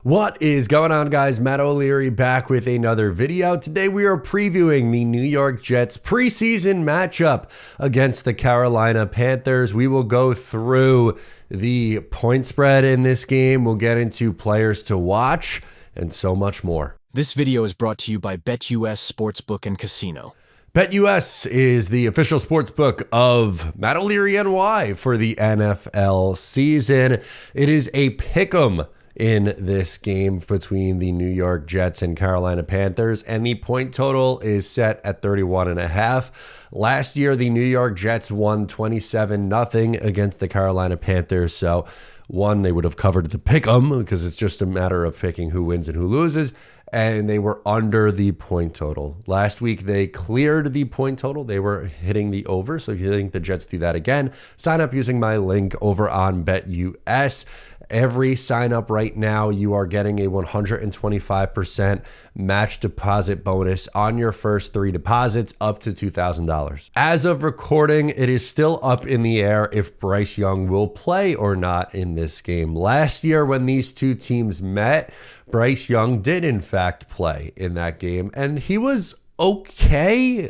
What is going on, guys? Matt O'Leary back with another video. Today we are previewing the New York Jets preseason matchup against the Carolina Panthers. We will go through the point spread in this game. We'll get into players to watch and so much more. This video is brought to you by BetUS Sportsbook and Casino. BetUS is the official sportsbook of Matt O'Leary NY for the NFL season. It is a pick'em in this game between the New York Jets and Carolina Panthers, and the point total is set at 31.5. Last year, the New York Jets won 27-0 against the Carolina Panthers, so one, they would have covered the pick'em because it's just a matter of picking who wins and who loses, and they were under the point total. Last week, they cleared the point total. They were hitting the over, so if you think the Jets do that again, sign up using my link over on BetUS. Every sign up right now, you are getting a 125% match deposit bonus on your first 3 deposits up to $2,000. As of recording, it is still up in the air if Bryce Young will play or not in this game. Last year, when these two teams met, Bryce Young did in fact play in that game, and he was okay.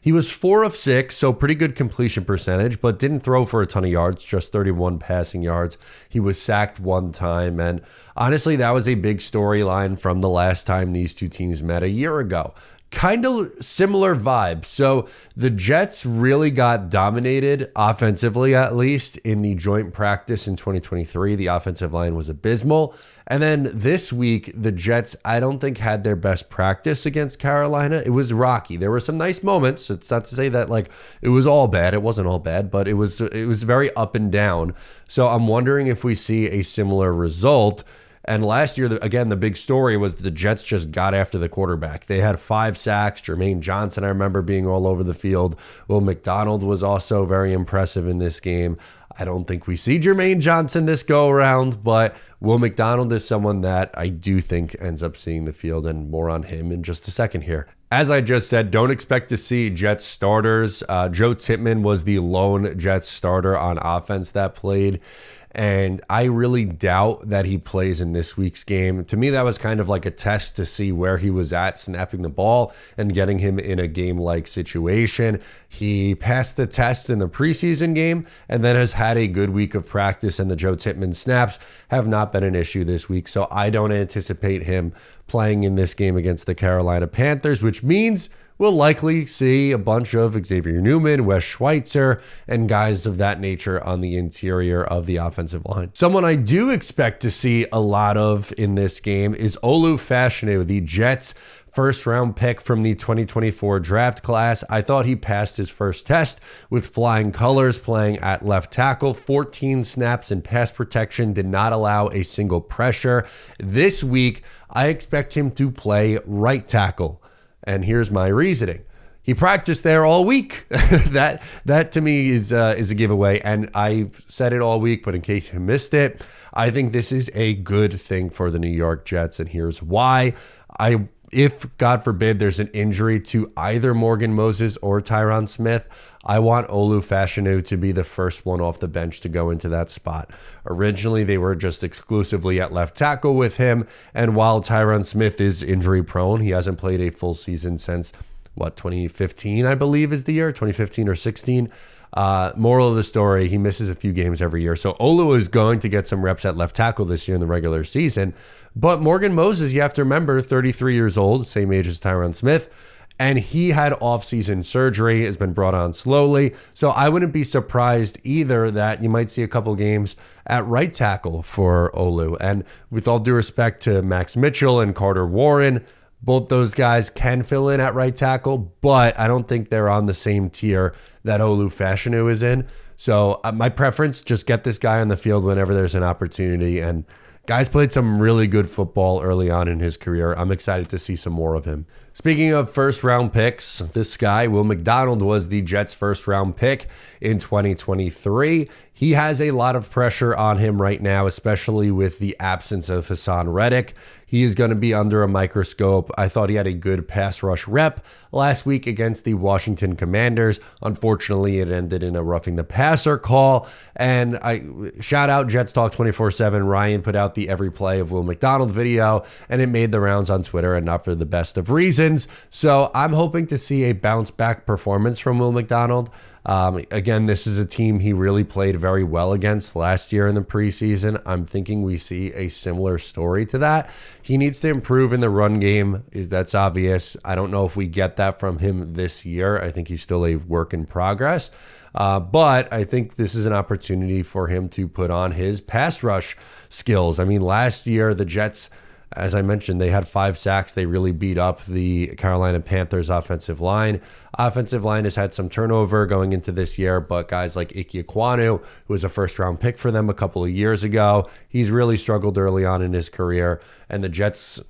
He was 4 of 6, so pretty good completion percentage, but didn't throw for a ton of yards, just 31 passing yards. He was sacked 1 time, and honestly, that was a big storyline from the last time these two teams met a year ago. Kind of similar vibe. So the Jets really got dominated, offensively at least, in the joint practice in 2023. The offensive line was abysmal. And then this week, the Jets, I don't think, had their best practice against Carolina. It was rocky. There were some nice moments. It's not to say that it was all bad. It wasn't all bad, but it was very up and down. So I'm wondering if we see a similar result. And last year, again, the big story was the Jets just got after the quarterback. They had 5 sacks. Jermaine Johnson, I remember, being all over the field. Will McDonald was also very impressive in this game. I don't think we see Jermaine Johnson this go around, but Will McDonald is someone that I do think ends up seeing the field, and more on him in just a second here. As I just said, don't expect to see Jets starters. Joe Tippmann was the lone Jets starter on offense that played, and I really doubt that he plays in this week's game. To me, that was kind of like a test to see where he was at snapping the ball and getting him in a game-like situation. He passed the test in the preseason game and then has had a good week of practice, and the Joe Tippmann snaps have not been an issue this week, so I don't anticipate him playing in this game against the Carolina Panthers, which means we'll likely see a bunch of Xavier Newman, Wes Schweitzer, and guys of that nature on the interior of the offensive line. Someone I do expect to see a lot of in this game is Olu Fashanu, the Jets' first-round pick from the 2024 draft class. I thought he passed his first test with flying colors, playing at left tackle. 14 snaps in pass protection, did not allow a single pressure. This week, I expect him to play right tackle. And here's my reasoning. He practiced there all week. That to me is a giveaway. And I said it all week, but in case you missed it, I think this is a good thing for the New York Jets. And here's why. If, God forbid, there's an injury to either Morgan Moses or Tyron Smith, I want Olu Fashanu to be the first one off the bench to go into that spot. Originally, they were just exclusively at left tackle with him, and while Tyron Smith is injury prone, he hasn't played a full season since, 2015, I believe is the year, 2015 or 16. Moral of the story, he misses a few games every year. So Olu is going to get some reps at left tackle this year in the regular season. But Morgan Moses, you have to remember, 33 years old, same age as Tyron Smith, and he had off-season surgery, has been brought on slowly. So I wouldn't be surprised either that you might see a couple games at right tackle for Olu. And with all due respect to Max Mitchell and Carter Warren, both those guys can fill in at right tackle, but I don't think they're on the same tier that Olu Fashanu is in. So my preference, just get this guy on the field whenever there's an opportunity. And guys played some really good football early on in his career. I'm excited to see some more of him. Speaking of first round picks, this guy, Will McDonald, was the Jets' first round pick in 2023. He has a lot of pressure on him right now, especially with the absence of Hassan Reddick. He is going to be under a microscope. I thought he had a good pass rush rep last week against the Washington Commanders. Unfortunately, it ended in a roughing the passer call. And I shout out Jets Talk 24/7. Ryan put out the every play of Will McDonald video, and it made the rounds on Twitter, and not for the best of reasons. So I'm hoping to see a bounce back performance from Will McDonald. Again, this is a team he really played very well against last year in the preseason. I'm thinking we see a similar story to that. He needs to improve in the run game. That's obvious. I don't know if we get that from him this year. I think he's still a work in progress. But I think this is an opportunity for him to put on his pass rush skills. I mean, last year, the Jets, as I mentioned, they had 5 sacks. They really beat up the Carolina Panthers offensive line. Offensive line has had some turnover going into this year, but guys like Ike Ekwonu, who was a first-round pick for them a couple of years ago, he's really struggled early on in his career. And the Jets,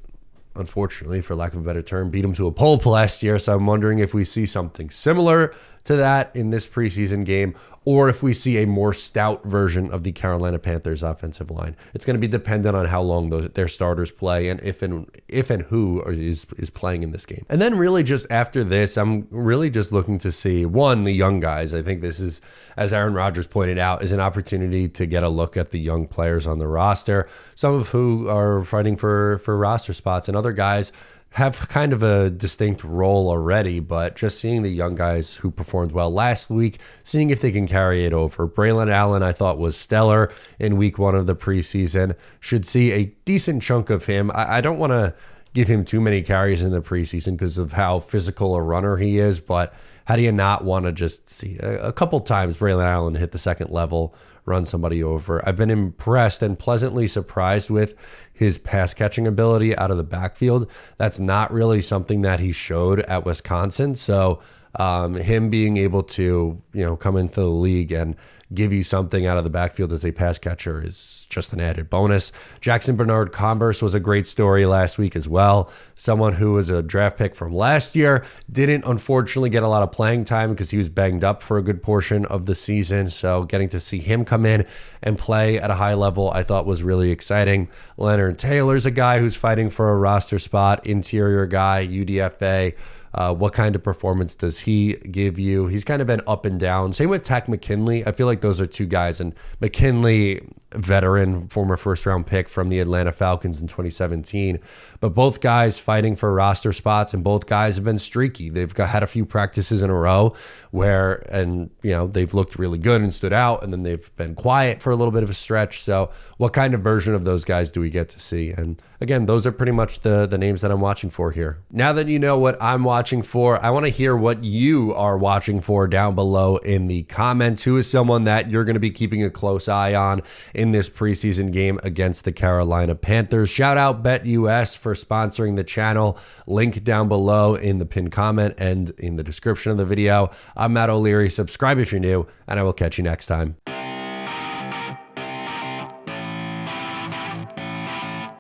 unfortunately, for lack of a better term, beat him to a pulp last year. So I'm wondering if we see something similar to that in this preseason game, or if we see a more stout version of the Carolina Panthers offensive line. It's going to be dependent on how long their starters play, and if and who is playing in this game. And then really just after this, I'm really just looking to see, one, the young guys. I think this is, as Aaron Rodgers pointed out, is an opportunity to get a look at the young players on the roster, some of who are fighting for roster spots, and other guys have kind of a distinct role already, but just seeing the young guys who performed well last week, seeing if they can carry it over. Braylon Allen, I thought, was stellar in week 1 of the preseason. Should see a decent chunk of him. I don't want to give him too many carries in the preseason because of how physical a runner he is, but how do you not want to just see a couple times Braylon Allen hit the second level, run somebody over? I've been impressed and pleasantly surprised with his pass catching ability out of the backfield. That's not really something that he showed at Wisconsin. So him being able to, come into the league and give you something out of the backfield as a pass catcher is just an added bonus. Jackson Bernard-Converse was a great story last week as well. Someone who was a draft pick from last year, didn't unfortunately get a lot of playing time because he was banged up for a good portion of the season. So getting to see him come in and play at a high level, I thought was really exciting. Leonard Taylor's a guy who's fighting for a roster spot, interior guy, UDFA. What kind of performance does he give you? He's kind of been up and down. Same with Takk McKinley. I feel like those are two guys. And McKinley, veteran, former first-round pick from the Atlanta Falcons in 2017. But both guys fighting for roster spots, and both guys have been streaky. They've had a few practices in a row where, they've looked really good and stood out, and then they've been quiet for a little bit of a stretch. So what kind of version of those guys do we get to see? And again, those are pretty much the names that I'm watching for here. Now that you know what I'm watching for, I want to hear what you are watching for down below in the comments. Who is someone that you're going to be keeping a close eye on in this preseason game against the Carolina Panthers? Shout out BetUS for sponsoring the channel. Link down below in the pinned comment and in the description of the video. I'm Matt O'Leary. Subscribe if you're new, and I will catch you next time.